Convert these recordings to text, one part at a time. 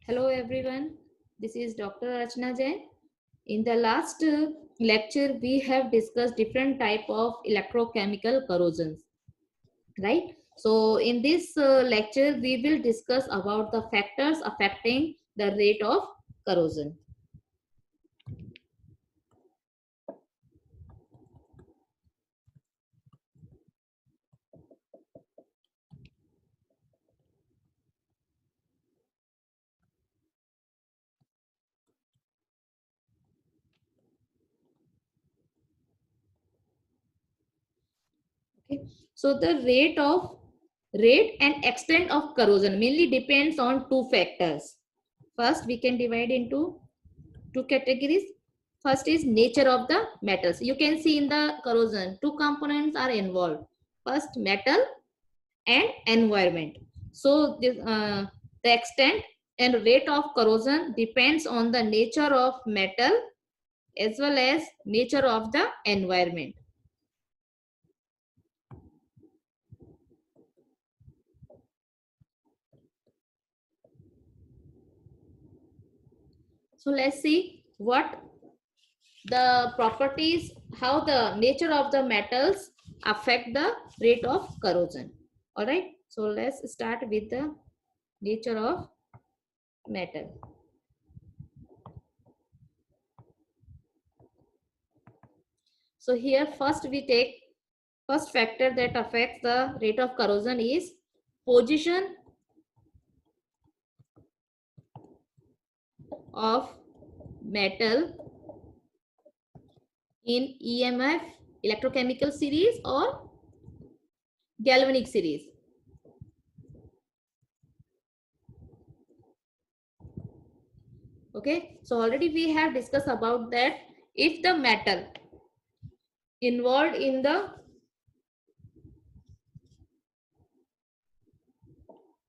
Hello everyone, this is Dr. Rachna Jain. In the last lecture, we have discussed different type of electrochemical corrosions, right? So in this lecture, we will discuss about the factors affecting the rate of corrosion. Okay, so the rate and extent of corrosion mainly depends on two factors. First, we can divide into two categories. First is nature of the metals. You can see in the corrosion, two components are involved. First, metal and environment. So the extent and rate of corrosion depends on the nature of metal as well as nature of the environment. So let's see what the properties, how the nature of the metals affect the rate of corrosion. All right, so let's start with the nature of metal. So here first we take first factor that affects the rate of corrosion is position of metal in EMF electrochemical series or galvanic series. Okay, so already we have discussed about that. If the metal involved in the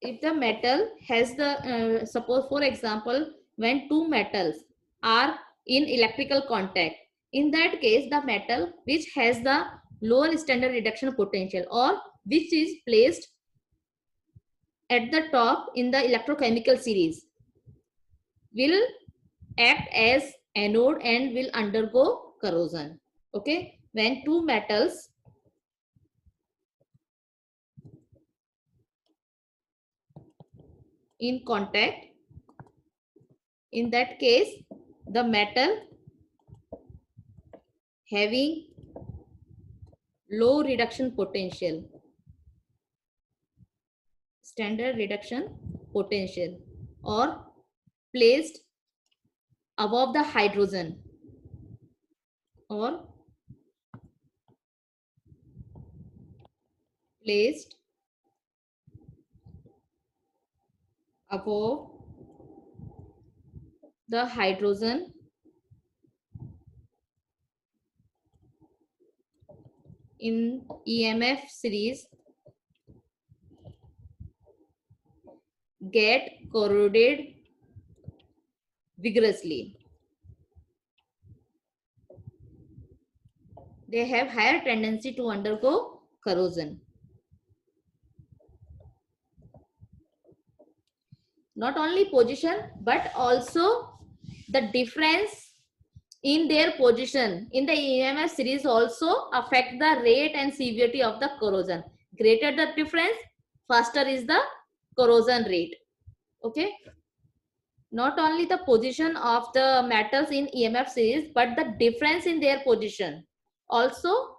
if the metal has the suppose for example when two metals are in electrical contact, in that case the metal which has the lower standard reduction potential or which is placed at the top in the electrochemical series will act as anode and will undergo corrosion. Okay, when two metals in contact, in that case the metal having low reduction potential, standard reduction potential, or placed above the hydrogen or placed above the hydrogen in EMF series get corroded vigorously. They have higher tendency to undergo corrosion. Not only position but also the difference in their position in the EMF series also affect the rate and severity of the corrosion. Greater the difference, faster is the corrosion rate. Okay, not only the position of the metals in EMF series but the difference in their position also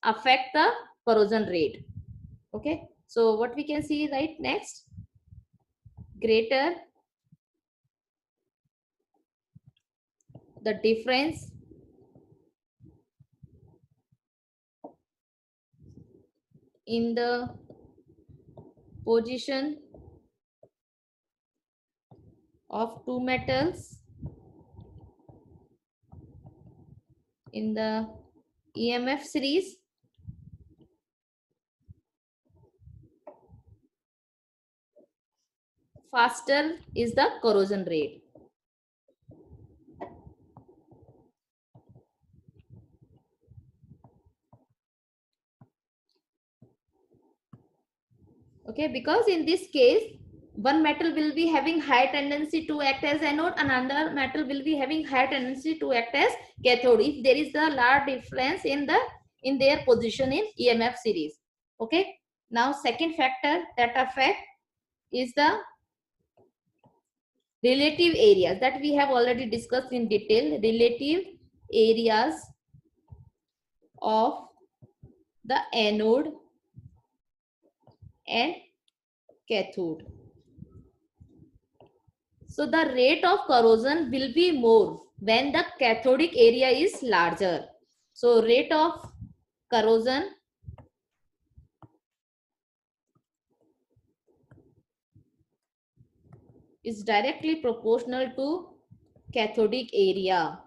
affect the corrosion rate. Okay, so what we can see right next, greater the difference in the position of two metals in the EMF series, faster is the corrosion rate. Okay, because in this case one metal will be having high tendency to act as anode, another metal will be having high tendency to act as cathode if there is a large difference in their position in EMF series. Okay, now second factor that affect is the relative areas that we have already discussed in detail. Relative areas of the anode and cathode. So the rate of corrosion will be more when the cathodic area is larger. So rate of corrosion is directly proportional to cathodic area.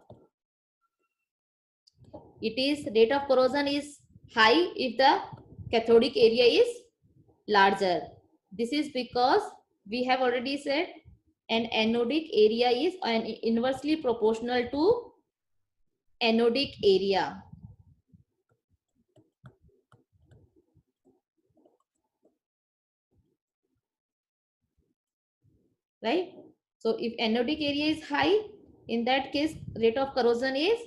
It is rate of corrosion is high if the cathodic area is larger. This is because we have already said an anodic area is inversely proportional to anodic area. Right? So if anodic area is high, in that case rate of corrosion is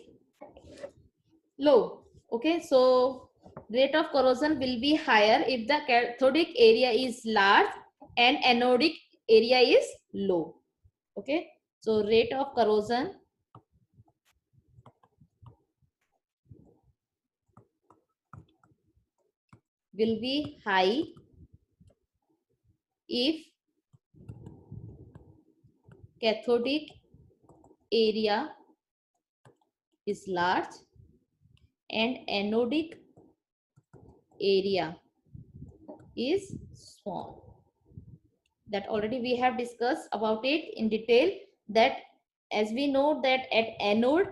low. Okay, so rate of corrosion will be higher if the cathodic area is large and anodic area is low. Okay, so rate of corrosion will be high if cathodic area is large and anodic area is small. That already we have discussed about it in detail, that as we know that at anode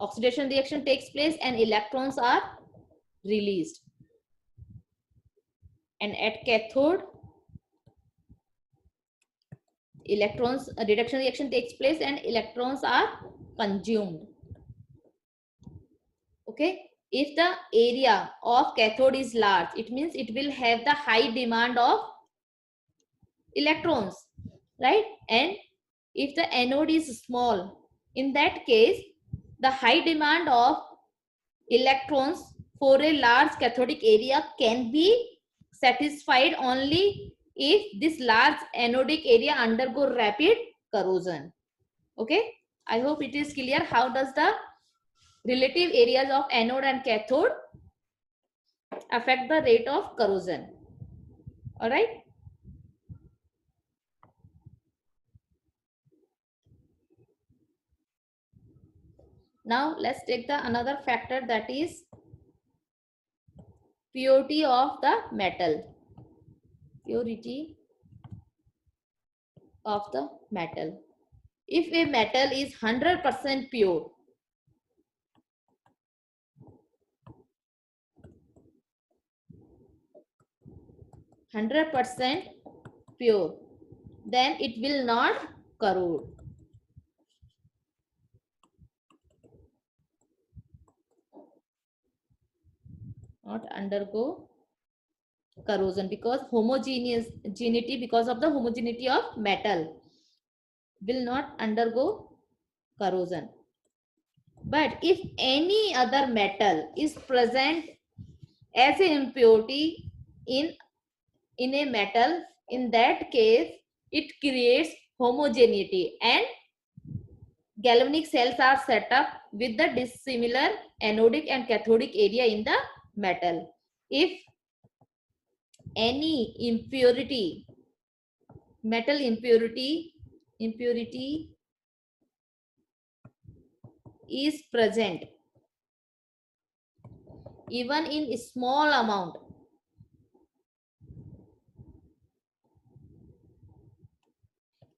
oxidation reaction takes place and electrons are released, and at cathode electrons reduction reaction takes place and electrons are consumed. Okay, if the area of cathode is large, it means it will have the high demand of electrons, right? And if the anode is small, in that case the high demand of electrons for a large cathodic area can be satisfied only if this large anodic area undergo rapid corrosion. Okay, I hope it is clear how does the relative areas of anode and cathode affect the rate of corrosion. All right, now let's take the another factor, that is purity of the metal. Purity of the metal. If a metal is 100% pure, 100% pure, then it will not corrode. Not undergo corrosion because homogeneity, because of the homogeneity of metal, will not undergo corrosion. But if any other metal is present as an impurity in a metal, in that case it creates homogeneity and galvanic cells are set up with the dissimilar anodic and cathodic area in the metal. If any impurity, metal impurity is present even in a small amount,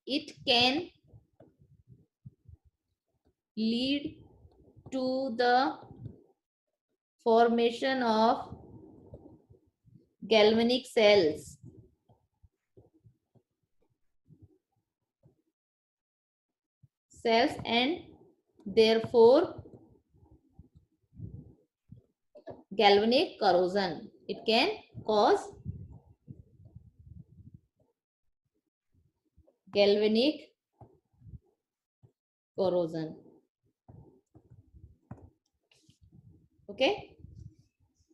it can lead to the formation of galvanic cells. And therefore galvanic corrosion. It can cause galvanic corrosion. Okay,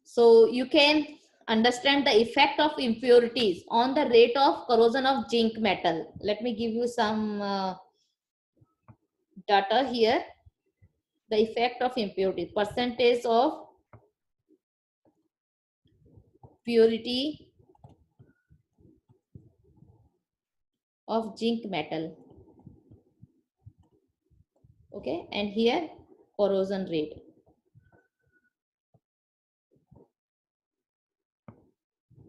so you can understand the effect of impurities on the rate of corrosion of zinc metal. Let me give you some data here. The effect of impurity, percentage of purity of zinc metal. Okay, and here corrosion rate.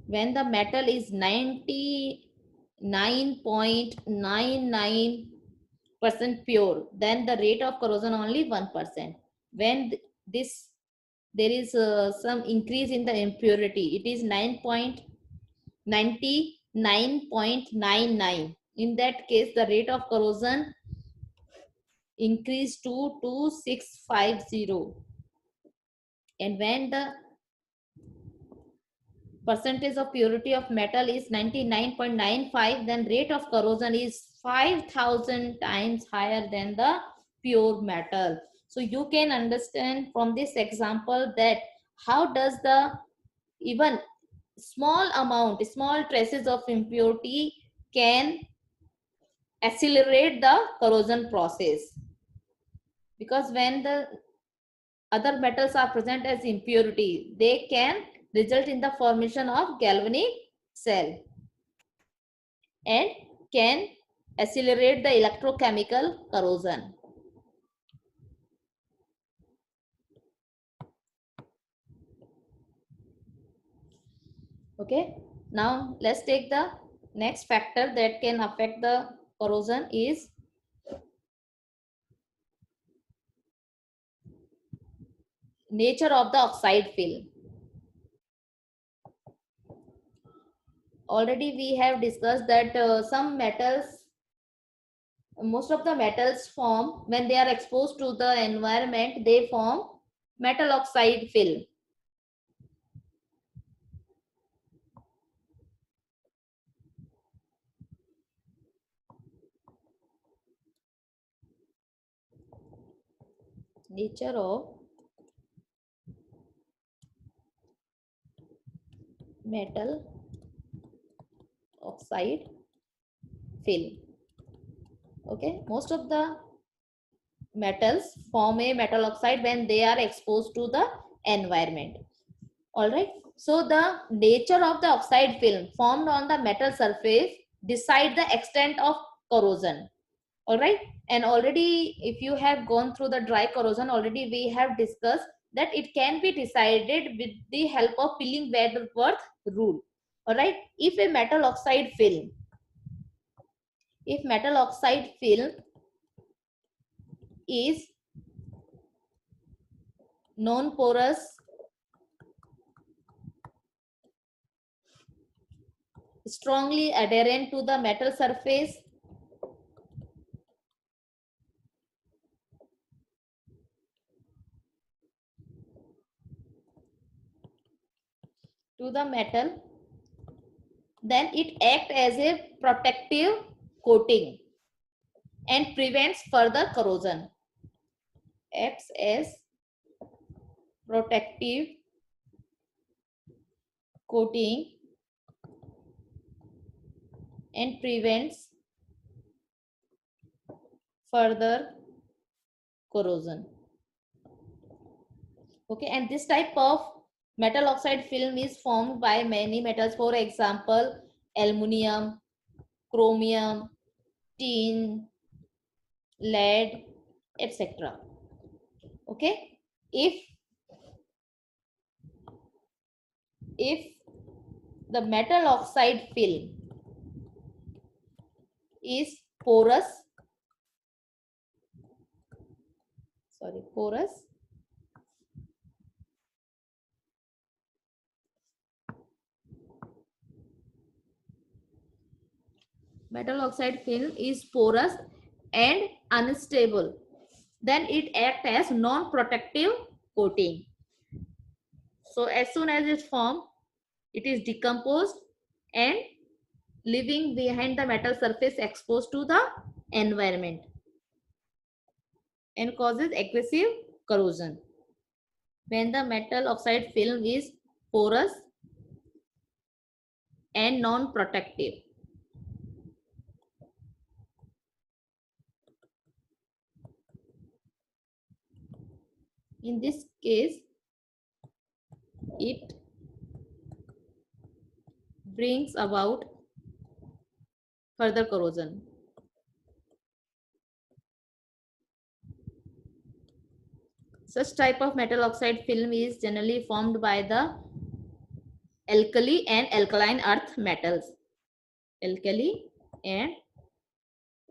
When the metal is 99.99% pure, then the rate of corrosion only 1%. When this there is some increase in the impurity, it is 99.99. In that case, the rate of corrosion increased to 2650. And when the percentage of purity of metal is 99.95, then rate of corrosion is 5000 times higher than the pure metal. So you can understand from this example that how does the even small traces of impurity can accelerate the corrosion process, because when the other metals are present as impurity, they can result in the formation of galvanic cell and can accelerate the electrochemical corrosion. Okay, now let's take the next factor that can affect the corrosion is nature of the oxide film. Already we have discussed that most of the metals form, when they are exposed to the environment, they form metal oxide film. Nature of metal oxide film. Okay, most of the metals form a metal oxide when they are exposed to the environment. All right, so the nature of the oxide film formed on the metal surface decide the extent of corrosion. All right, and already if you have gone through the dry corrosion, already we have discussed that it can be decided with the help of Pillingworth rule. All right, if metal oxide film is non-porous, strongly adherent to the metal surface, to the metal, then it acts as a protective coating and prevents further corrosion. Acts as protective coating and prevents further corrosion. Okay, and this type of metal oxide film is formed by many metals, for example aluminum, chromium, tin, lead, etc. Okay, if the metal oxide film is porous, metal oxide film is porous and unstable, then it acts as non-protective coating. So as soon as it forms, it is decomposed and leaving behind the metal surface exposed to the environment and causes aggressive corrosion. When the metal oxide film is porous and non-protective. In this case, it brings about further corrosion. Such type of metal oxide film is generally formed by the alkali and alkaline earth metals. Alkali and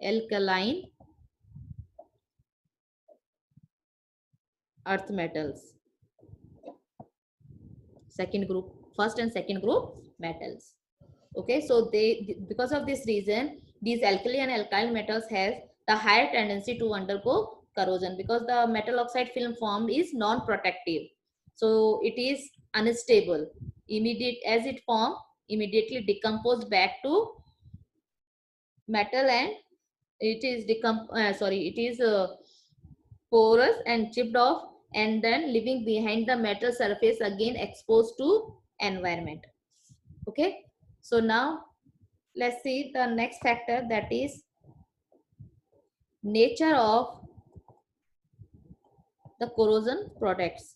alkaline earth metals. Second group, first and second group metals. Okay, so because of this reason, these alkali and alkyl metals has the higher tendency to undergo corrosion because the metal oxide film formed is non-protective. So it is unstable. As it formed, immediately decomposed back to metal and it is porous and chipped off and then leaving behind the metal surface again exposed to environment. Okay, so now let's see the next factor, that is nature of the corrosion products.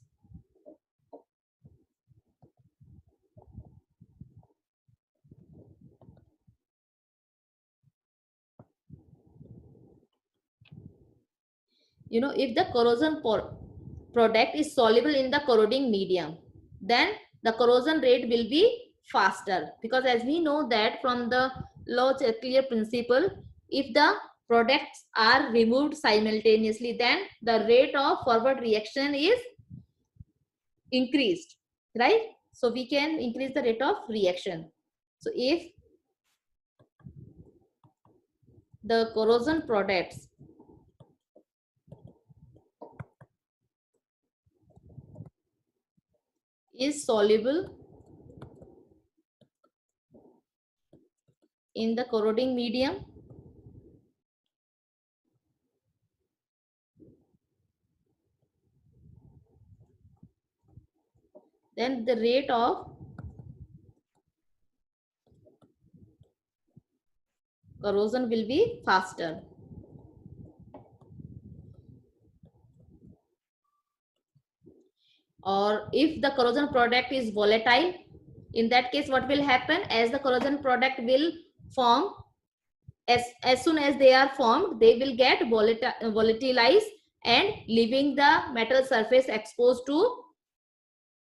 You know, if the corrosion product is soluble in the corroding medium, then the corrosion rate will be faster, because as we know that from the clear principle, if the products are removed simultaneously, then the rate of forward reaction is increased, right? So we can increase the rate of reaction. So if the corrosion products is soluble in the corroding medium, then the rate of corrosion will be faster. Or if the corrosion product is volatile, in that case what will happen, as the corrosion product will form, as soon as they are formed, they will get volatilized and leaving the metal surface exposed to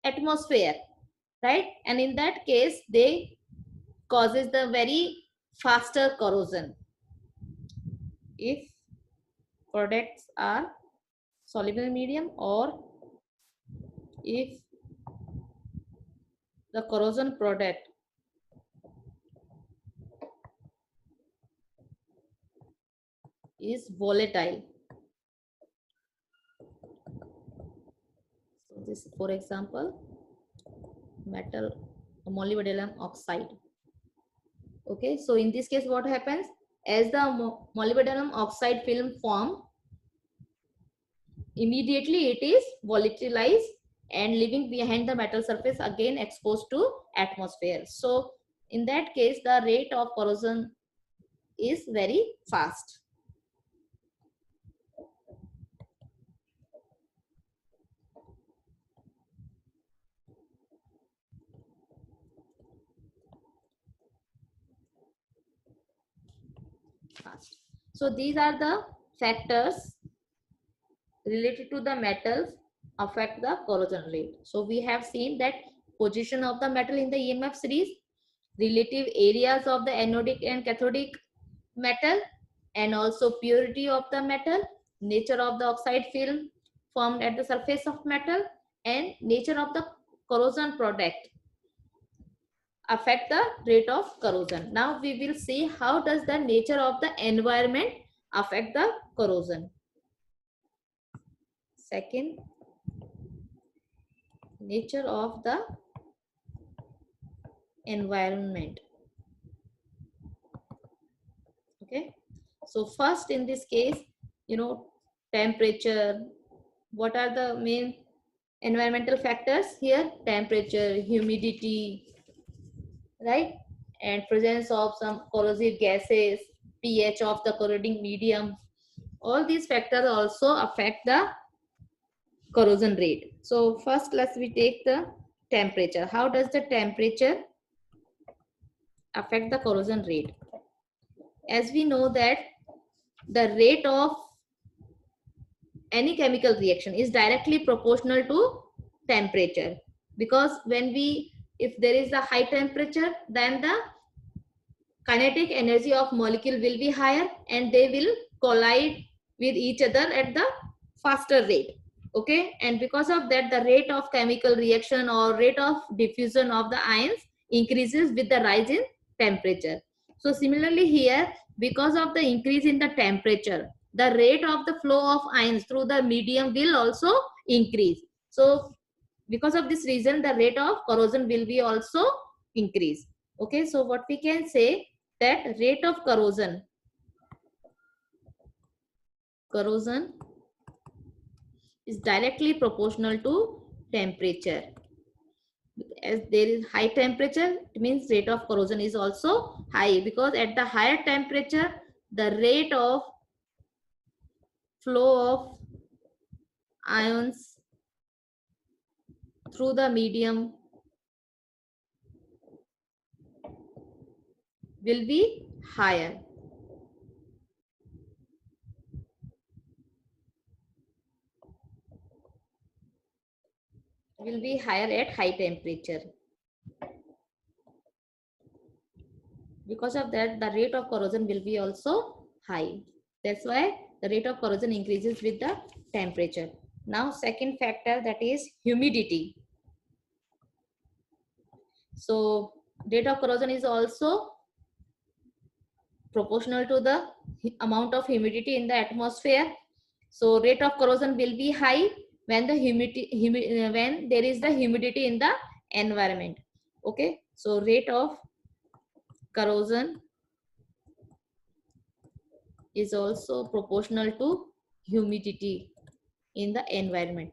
atmosphere, right? And in that case they causes the very faster corrosion. If products are soluble in medium, or if the corrosion product is volatile. So this, for example, metal molybdenum oxide. Okay, so in this case what happens, as the molybdenum oxide film form, immediately it is volatilized and leaving behind the metal surface again exposed to atmosphere. So in that case the rate of corrosion is very fast. So these are the factors related to the metals affect the corrosion rate. So we have seen that position of the metal in the EMF series, relative areas of the anodic and cathodic metal, and also purity of the metal, nature of the oxide film formed at the surface of metal, and nature of the corrosion product affect the rate of corrosion. Now we will see how does the nature of the environment affect the corrosion. Second, nature of the environment. Okay, so first in this case, temperature. What are the main environmental factors here? Temperature, humidity, right? And presence of some corrosive gases, pH of the corroding medium. All these factors also affect the corrosion rate. So first let's we take the temperature. How does the temperature affect the corrosion rate? As we know that the rate of any chemical reaction is directly proportional to temperature, because when we, if there is a high temperature, then the kinetic energy of molecule will be higher and they will collide with each other at the faster rate. Okay, and because of that the rate of chemical reaction or rate of diffusion of the ions increases with the rise in temperature. So similarly here, because of the increase in the temperature, the rate of the flow of ions through the medium will also increase. So because of this reason the rate of corrosion will be also increase. Okay, so what we can say, that rate of corrosion is directly proportional to temperature. As there is high temperature, it means rate of corrosion is also high, because at the higher temperature the rate of flow of ions through the medium will be higher. Will be higher at high temperature. Because of that the rate of corrosion will be also high. That's why the rate of corrosion increases with the temperature. Now second factor, that is humidity. So rate of corrosion is also proportional to the amount of humidity in the atmosphere. So rate of corrosion will be high when the when there is the humidity in the environment. Okay, so rate of corrosion is also proportional to humidity in the environment.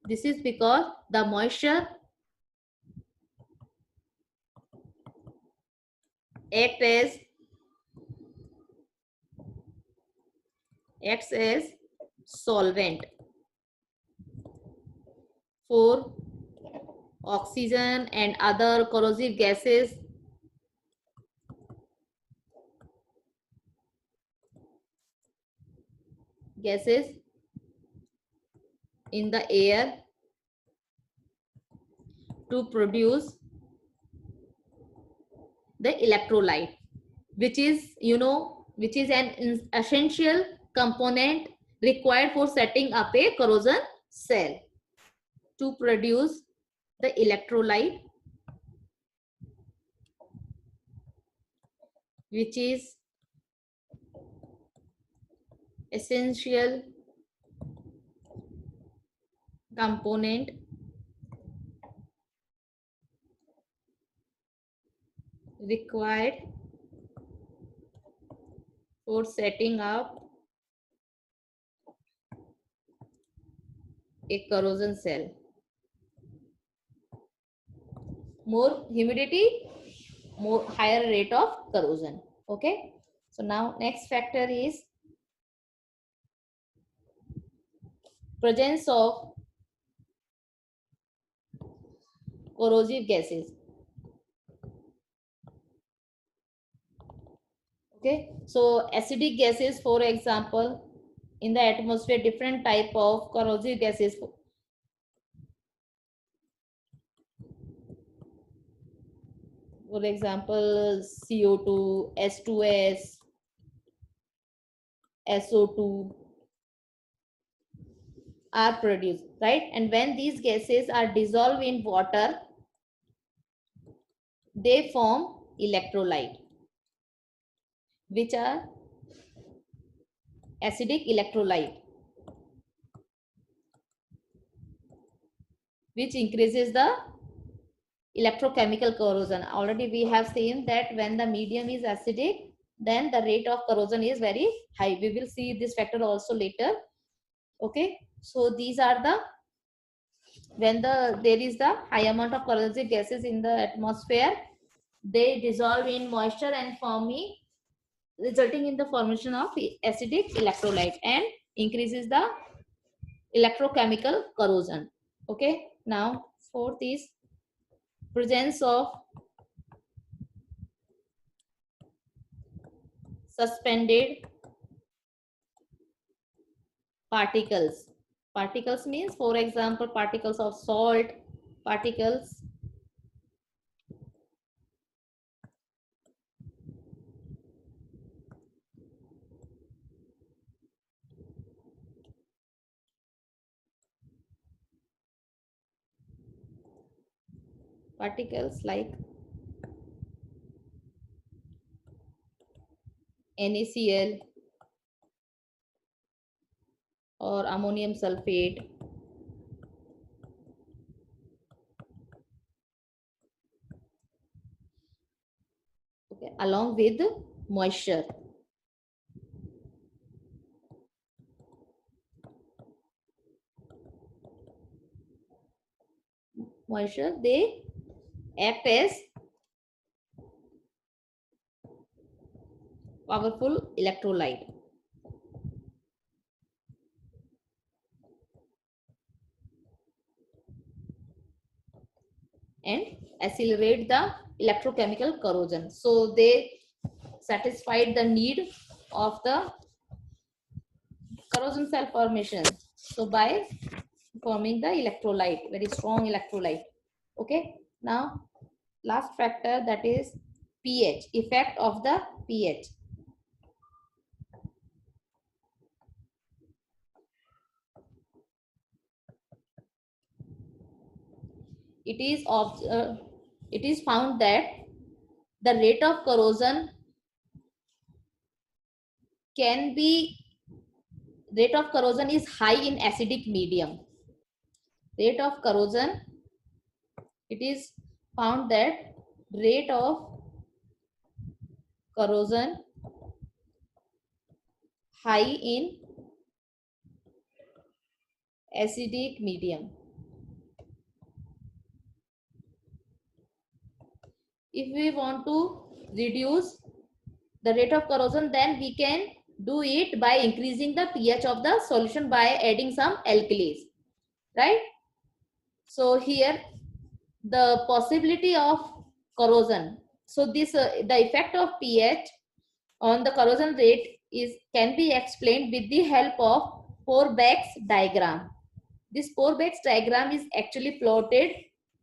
This is because the moisture acts as solvent for oxygen and other corrosive gases in the air to produce the electrolyte, which is which is an essential component required for setting up a corrosion cell. To produce the electrolyte, which is essential component required for setting up a corrosion cell. More humidity, more higher rate of corrosion. Okay, so now next factor is presence of corrosive gases. Okay, so acidic gases, for example, in the atmosphere, different type of corrosive gases. For example, CO2, S2S, SO2 are produced, right? And when these gases are dissolved in water, they form electrolyte, which are acidic electrolyte. which increases the electrochemical corrosion. Already we have seen that when the medium is acidic, then the rate of corrosion is very high. We will see this factor also later. Okay, so these are the, when there is the high amount of corrosive gases in the atmosphere, they dissolve in moisture and forming, resulting in the formation of acidic electrolyte and increases the electrochemical corrosion. Okay, now fourth is presence of suspended particles. Particles means, for example, particles of salt, particles like NaCl or ammonium sulfate, okay, along with moisture. Moisture, they act as powerful electrolyte and accelerate the electrochemical corrosion. So they satisfied the need of the corrosion cell formation. So by forming the electrolyte, very strong electrolyte. Okay, now last factor, that is pH, effect of the pH. It is it is found that the rate of corrosion can be, rate of corrosion is high in acidic medium. Rate of corrosion, it is found that rate of corrosion high in acidic medium. If we want to reduce the rate of corrosion, then we can do it by increasing the pH of the solution by adding some alkalis, right? So here the possibility of corrosion, so this the effect of pH on the corrosion rate is, can be explained with the help of Pourbaix's diagram. This Pourbaix's diagram is actually plotted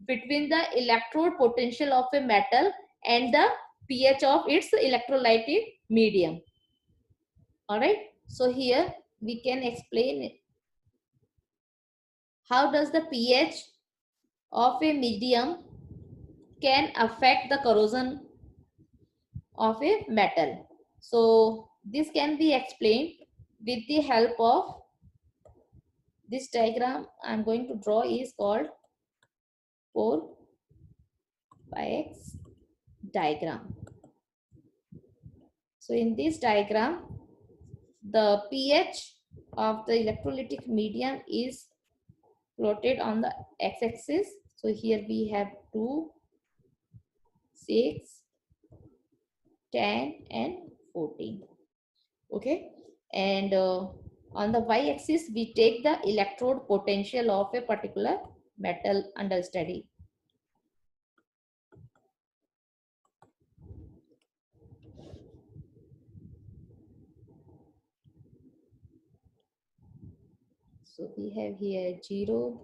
between the electrode potential of a metal and the pH of its electrolytic medium. All right, so here we can explain how does the pH of a medium can affect the corrosion of a metal. So this can be explained with the help of this diagram I'm going to draw, is called Pourbaix's diagram. So in this diagram, the pH of the electrolytic medium is plotted on the x-axis. So here we have 2, 6, 10 and 14. Okay, and on the y-axis we take the electrode potential of a particular metal under study. So we have here 0,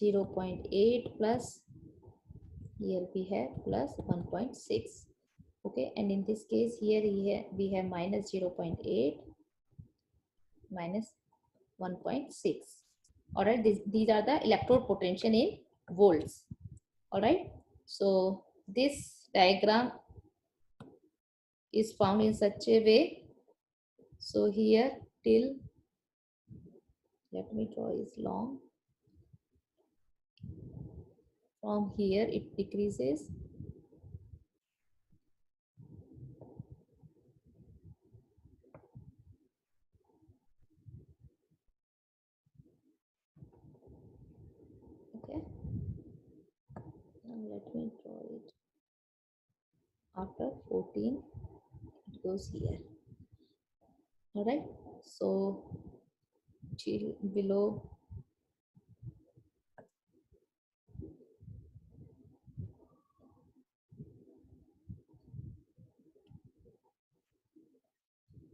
0.8 plus, here we have plus 1.6. Okay, and in this case here we have minus 0.8 minus 1.6. All right, these are the electrode potential in volts. All right, so this diagram is found in such a way. So here till let me draw is long. From here it decreases. Okay, now let me draw it. After 14 it goes here. All right, so till below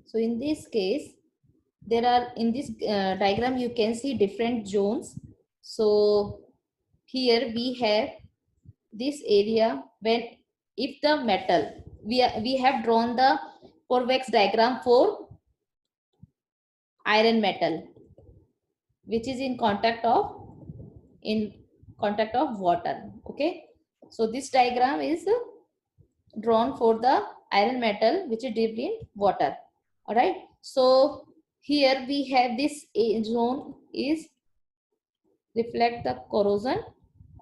so in this case there are in this diagram you can see different zones. So here we have this area when if the metal we have drawn the convex diagram for iron metal which is in contact of water. Okay, so this diagram is drawn for the iron metal which is dipped in water. All right, so here we have this zone is reflect the corrosion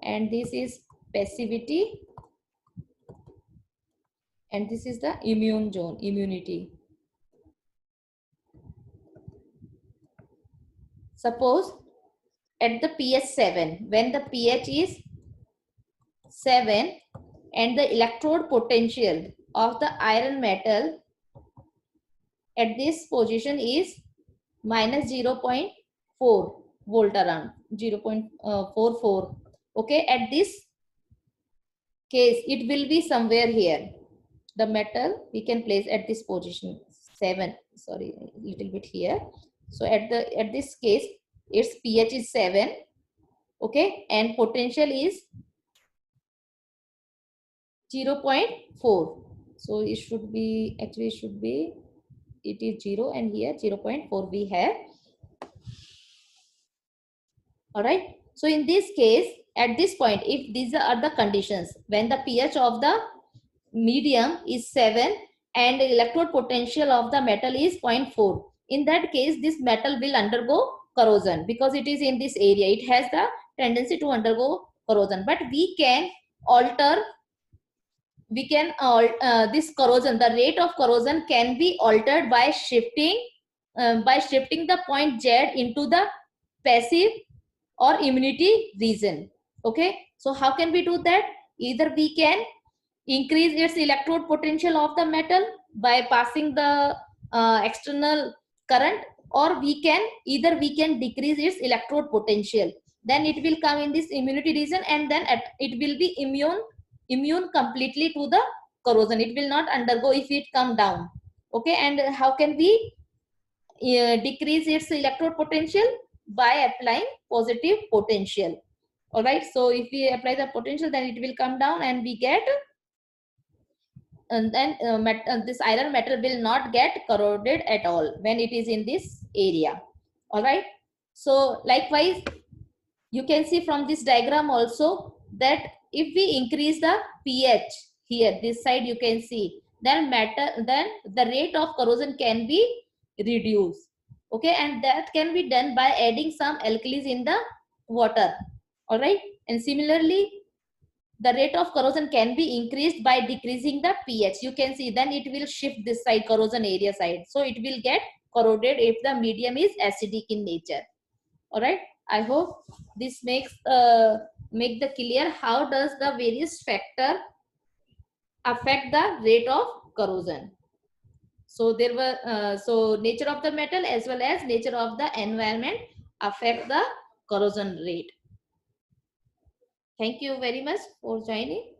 and this is passivity and this is the immune zone, immunity. Suppose at the pH 7, when the pH is 7 and the electrode potential of the iron metal at this position is minus 0.4 volt around 0.44. Okay, at this case it will be somewhere here. The metal we can place at this position 7, sorry, a little bit here. So at this case its pH is 7. Okay, and potential is 0.4. So it should be actually it is 0 and here 0.4 we have. All right, so in this case at this point if these are the conditions when the pH of the medium is 7 and the electrode potential of the metal is 0.4, in that case this metal will undergo corrosion because it is in this area, it has the tendency to undergo corrosion. But we can alter this corrosion, the rate of corrosion can be altered by shifting the point Z into the passive or immunity region. Okay, so how can we do that? Either we can increase its electrode potential of the metal by passing the external current, or we can decrease its electrode potential, then it will come in this immunity region and then it will be immune completely to the corrosion, it will not undergo if it come down. Okay, and how can we decrease its electrode potential? By applying positive potential. All right, so if we apply the potential then it will come down and we get, and then this iron metal will not get corroded at all when it is in this area. All right, so likewise you can see from this diagram also that if we increase the pH here this side you can see, then the rate of corrosion can be reduced. Okay, and that can be done by adding some alkalis in the water. All right, and similarly the rate of corrosion can be increased by decreasing the pH. You can see then it will shift this side, corrosion area side, so it will get corroded if the medium is acidic in nature. All right, I hope this makes make the clear how does the various factor affect the rate of corrosion. So there were so nature of the metal as well as nature of the environment affect the corrosion rate. Thank you very much for joining.